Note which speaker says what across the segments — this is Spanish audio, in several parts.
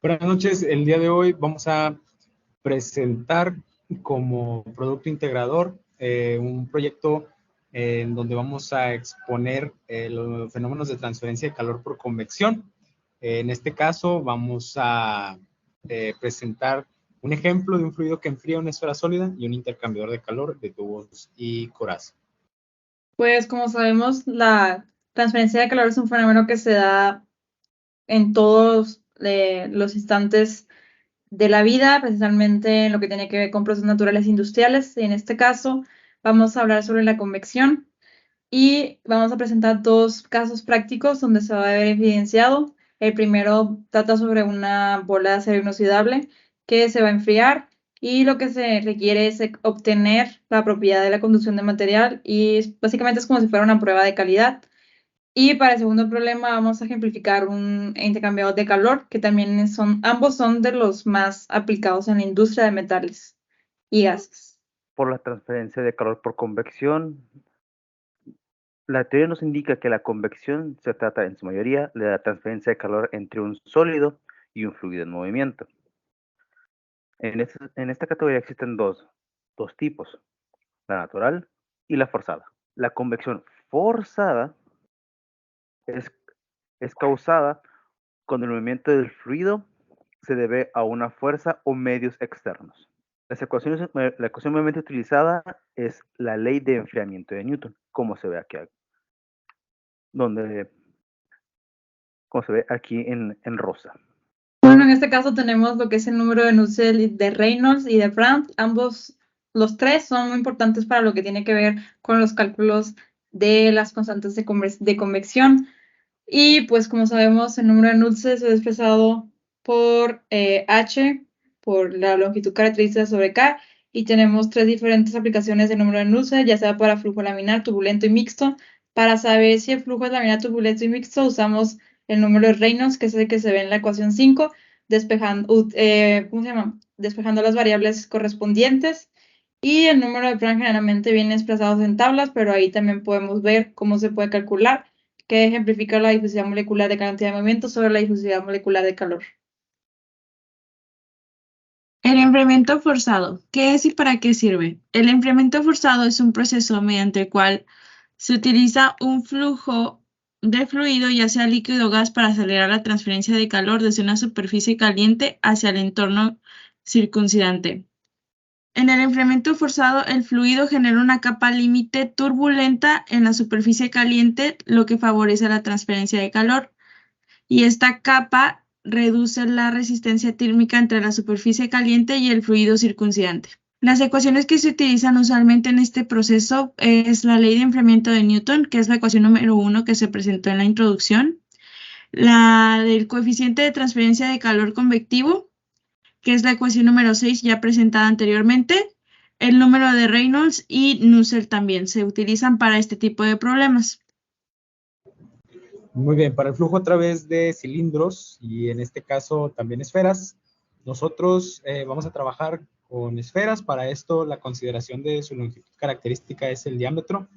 Speaker 1: Buenas noches, el día de hoy vamos a presentar como producto integrador un proyecto en donde vamos a exponer los fenómenos de transferencia de calor por convección. En este caso vamos a presentar un ejemplo de un fluido que enfría una esfera sólida y un intercambiador de calor de tubos y coraza.
Speaker 2: Pues como sabemos, la transferencia de calor es un fenómeno que se da en todos los instantes de la vida, precisamente en lo que tiene que ver con procesos naturales industriales. En este caso, vamos a hablar sobre la convección y vamos a presentar dos casos prácticos donde se va a ver evidenciado. El primero trata sobre una bola de acero inoxidable que se va a enfriar y lo que se requiere es obtener la propiedad de la conducción de material y básicamente es como si fuera una prueba de calidad. Y para el segundo problema vamos a ejemplificar un intercambiador de calor, que también ambos son de los más aplicados en la industria de metales y gases.
Speaker 3: Por la transferencia de calor por convección, la teoría nos indica que la convección se trata en su mayoría de la transferencia de calor entre un sólido y un fluido en movimiento. En esta categoría existen dos tipos, la natural y la forzada. La convección forzada es causada cuando el movimiento del fluido se debe a una fuerza o medios externos. La ecuación mayormente utilizada es la ley de enfriamiento de Newton, como se ve aquí, como se ve aquí en rosa.
Speaker 2: Bueno, en este caso tenemos lo que es el número de Nusselt de Reynolds y de Brandt. Los tres son muy importantes para lo que tiene que ver con los cálculos de las constantes de convección. Y pues como sabemos, el número de Nusselt es expresado por H, por la longitud característica sobre K, y tenemos tres diferentes aplicaciones del número de Nusselt, ya sea para flujo laminar, turbulento y mixto. Para saber si el flujo es laminar, turbulento y mixto, usamos el número de Reynolds, que es el que se ve en la ecuación 5, despejando las variables correspondientes. Y el número de Planck generalmente viene expresado en tablas, pero ahí también podemos ver cómo se puede calcular, que ejemplifica la difusión molecular de cantidad de movimiento sobre la difusión molecular de calor.
Speaker 4: El enfriamiento forzado. ¿Qué es y para qué sirve? El enfriamiento forzado es un proceso mediante el cual se utiliza un flujo de fluido, ya sea líquido o gas, para acelerar la transferencia de calor desde una superficie caliente hacia el entorno circundante. En el enfriamiento forzado, el fluido genera una capa límite turbulenta en la superficie caliente, lo que favorece la transferencia de calor. Y esta capa reduce la resistencia térmica entre la superficie caliente y el fluido circundante. Las ecuaciones que se utilizan usualmente en este proceso es la ley de enfriamiento de Newton, que es la ecuación número 1 que se presentó en la introducción, la del coeficiente de transferencia de calor convectivo, que es la ecuación número 6 ya presentada anteriormente, el número de Reynolds y Nusselt también se utilizan para este tipo de problemas.
Speaker 1: Muy bien, para el flujo a través de cilindros y en este caso también esferas, nosotros vamos a trabajar con esferas. Para esto la consideración de su longitud característica es el diámetro.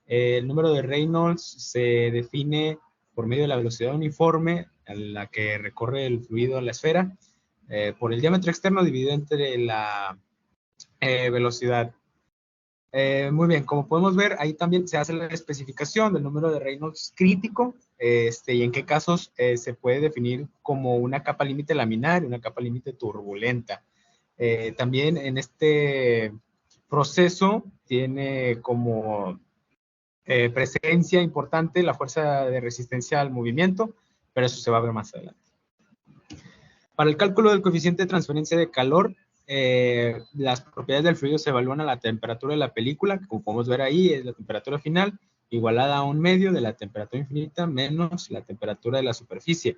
Speaker 1: El número de Reynolds se define por medio de la velocidad uniforme a la que recorre el fluido a la esfera por el diámetro externo dividido entre la velocidad. Muy bien, como podemos ver, ahí también se hace la especificación del número de Reynolds crítico y en qué casos se puede definir como una capa límite laminar y una capa límite turbulenta. También en este proceso tiene como presencia importante la fuerza de resistencia al movimiento, pero eso se va a ver más adelante. Para el cálculo del coeficiente de transferencia de calor, las propiedades del fluido se evalúan a la temperatura de la película, que como podemos ver ahí es la temperatura final, igualada a un medio de la temperatura infinita menos la temperatura de la superficie.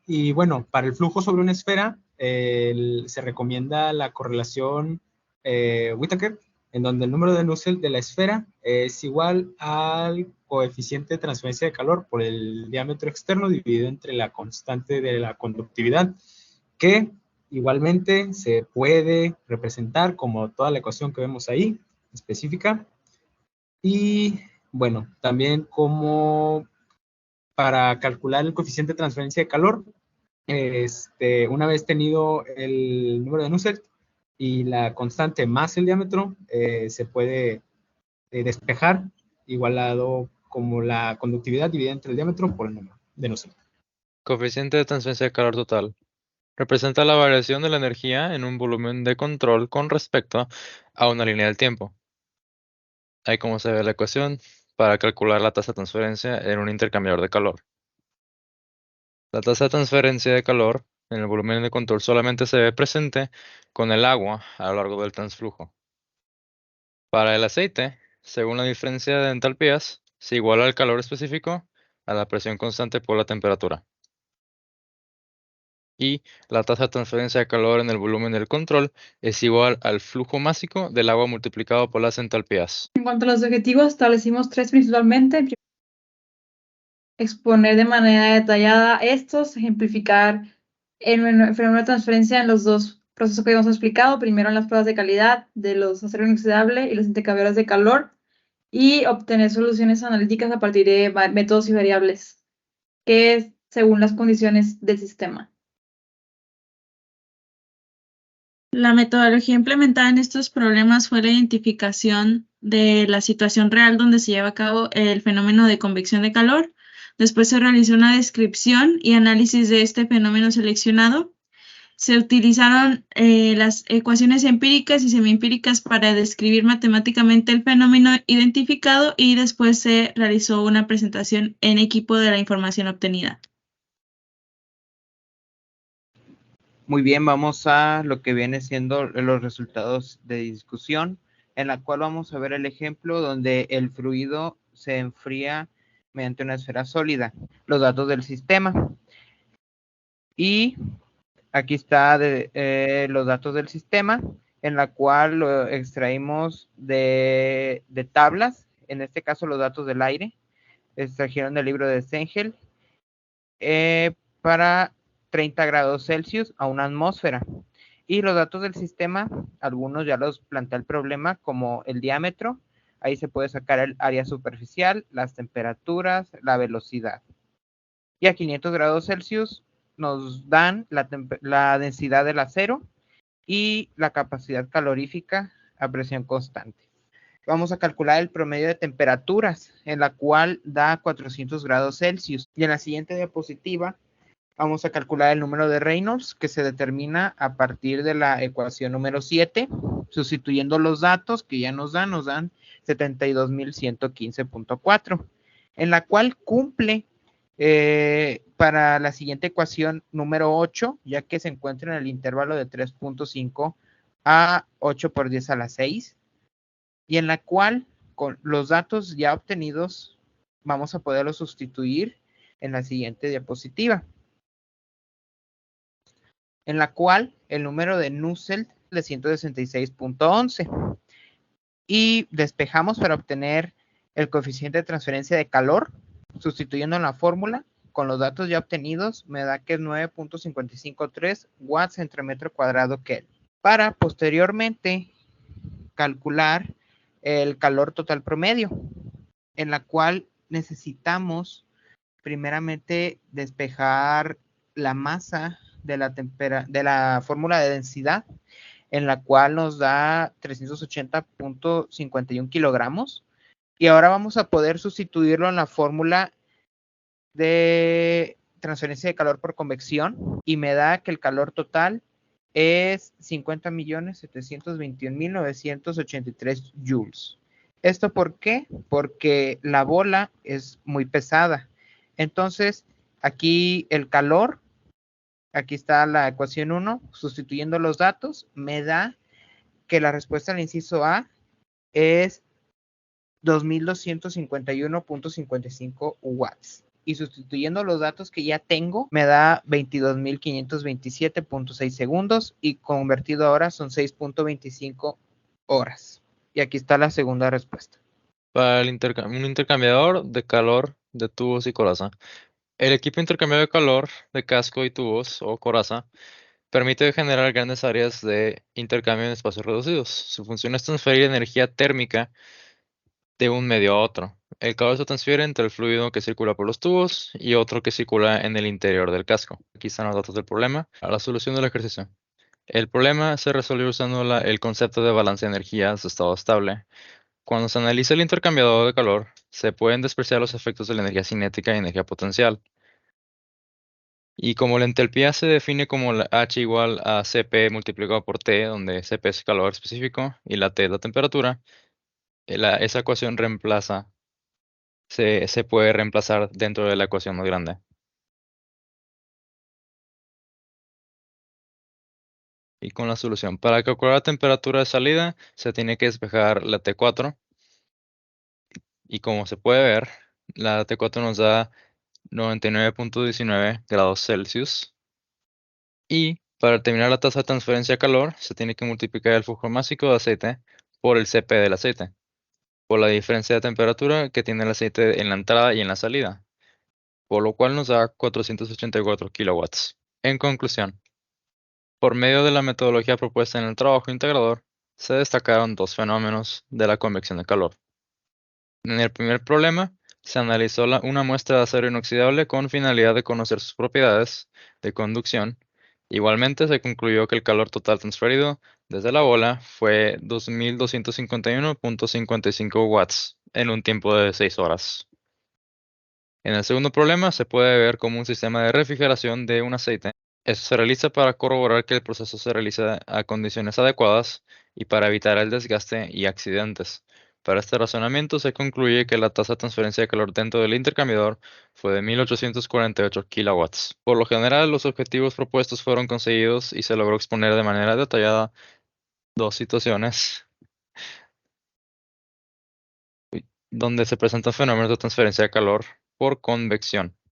Speaker 1: Y bueno, para el flujo sobre una esfera, se recomienda la correlación Whittaker, en donde el número de Nusselt de la esfera es igual al coeficiente de transferencia de calor por el diámetro externo dividido entre la constante de la conductividad, que igualmente se puede representar como toda la ecuación que vemos ahí, específica. Y bueno, también como para calcular el coeficiente de transferencia de calor, Una vez tenido el número de Nusselt y la constante más el diámetro, se puede despejar igualado como la conductividad dividida entre el diámetro por el número de Nusselt.
Speaker 5: Coeficiente de transferencia de calor total. Representa la variación de la energía en un volumen de control con respecto a una línea del tiempo. Ahí como se ve la ecuación para calcular la tasa de transferencia en un intercambiador de calor. La tasa de transferencia de calor en el volumen de control solamente se ve presente con el agua a lo largo del transflujo. Para el aceite, según la diferencia de entalpías, se iguala el calor específico a la presión constante por la temperatura. Y la tasa de transferencia de calor en el volumen del control es igual al flujo másico del agua multiplicado por las entalpías.
Speaker 2: En cuanto a los objetivos, establecimos 3 principalmente. Exponer de manera detallada estos, ejemplificar el fenómeno de transferencia en los dos procesos que hemos explicado, primero en las pruebas de calidad de los aceros inoxidables y los intercambiadores de calor, y obtener soluciones analíticas a partir de métodos y variables, que es según las condiciones del sistema.
Speaker 4: La metodología implementada en estos problemas fue la identificación de la situación real donde se lleva a cabo el fenómeno de convección de calor. Después se realizó una descripción y análisis de este fenómeno seleccionado. Se utilizaron las ecuaciones empíricas y semiempíricas para describir matemáticamente el fenómeno identificado y después se realizó una presentación en equipo de la información obtenida.
Speaker 6: Muy bien, vamos a lo que viene siendo los resultados de discusión, en la cual vamos a ver el ejemplo donde el fluido se enfría mediante una esfera sólida, los datos del sistema. Y aquí está los datos del sistema, en la cual lo extraímos de tablas, en este caso los datos del aire, extrajeron del libro de Stengel, para 30 grados Celsius a una atmósfera. Y los datos del sistema, algunos ya los plantea el problema, como el diámetro. Ahí se puede sacar el área superficial, las temperaturas, la velocidad. Y a 500 grados Celsius nos dan la densidad del acero y la capacidad calorífica a presión constante. Vamos a calcular el promedio de temperaturas, en la cual da 400 grados Celsius. Y en la siguiente diapositiva vamos a calcular el número de Reynolds, que se determina a partir de la ecuación número 7, sustituyendo los datos que ya nos dan 72.115.4, en la cual cumple para la siguiente ecuación número 8, ya que se encuentra en el intervalo de 3.5 a 8 por 10 a la 6, y en la cual con los datos ya obtenidos vamos a poderlos sustituir en la siguiente diapositiva, en la cual el número de Nusselt de 166.11, y despejamos para obtener el coeficiente de transferencia de calor, sustituyendo en la fórmula con los datos ya obtenidos, me da que es 9.553 watts entre metro cuadrado Kelvin, para posteriormente calcular el calor total promedio, en la cual necesitamos primeramente despejar la masa de la fórmula de densidad, en la cual nos da 380.51 kilogramos. Y ahora vamos a poder sustituirlo en la fórmula de transferencia de calor por convección, y me da que el calor total es 50.721.983 joules. ¿Esto por qué? Porque la bola es muy pesada. Entonces, aquí el calor, aquí está la ecuación 1, sustituyendo los datos, me da que la respuesta al inciso A es 2.251.55 watts. Y sustituyendo los datos que ya tengo, me da 22.527.6 segundos, y convertido a horas son 6.25 horas. Y aquí está la segunda respuesta.
Speaker 5: Para un intercambiador de calor de tubos y coraza. El equipo intercambiador de calor de casco y tubos o coraza permite generar grandes áreas de intercambio en espacios reducidos. Su función es transferir energía térmica de un medio a otro. El calor se transfiere entre el fluido que circula por los tubos y otro que circula en el interior del casco. Aquí están los datos del problema. A la solución del ejercicio. El problema se resuelve usando el concepto de balance de energías de estado estable. Cuando se analiza el intercambiador de calor, se pueden despreciar los efectos de la energía cinética y energía potencial. Y como la entalpía se define como la H igual a Cp multiplicado por T, donde Cp es calor específico y la T es la temperatura, esa ecuación se puede reemplazar dentro de la ecuación más grande. Y con la solución, para calcular la temperatura de salida, se tiene que despejar la T4. Y como se puede ver, la T4 nos da 99.19 grados Celsius. Y para determinar la tasa de transferencia de calor, se tiene que multiplicar el flujo másico de aceite por el Cp del aceite, por la diferencia de temperatura que tiene el aceite en la entrada y en la salida, por lo cual nos da 484 kilowatts. En conclusión, por medio de la metodología propuesta en el trabajo integrador, se destacaron dos fenómenos de la convección de calor. En el primer problema, se analizó una muestra de acero inoxidable con finalidad de conocer sus propiedades de conducción. Igualmente, se concluyó que el calor total transferido desde la bola fue 2251.55 watts en un tiempo de 6 horas. En el segundo problema, se puede ver como un sistema de refrigeración de un aceite. Eso se realiza para corroborar que el proceso se realiza a condiciones adecuadas y para evitar el desgaste y accidentes. Para este razonamiento se concluye que la tasa de transferencia de calor dentro del intercambiador fue de 1848 kilowatts. Por lo general, los objetivos propuestos fueron conseguidos y se logró exponer de manera detallada dos situaciones donde se presentan fenómenos de transferencia de calor por convección.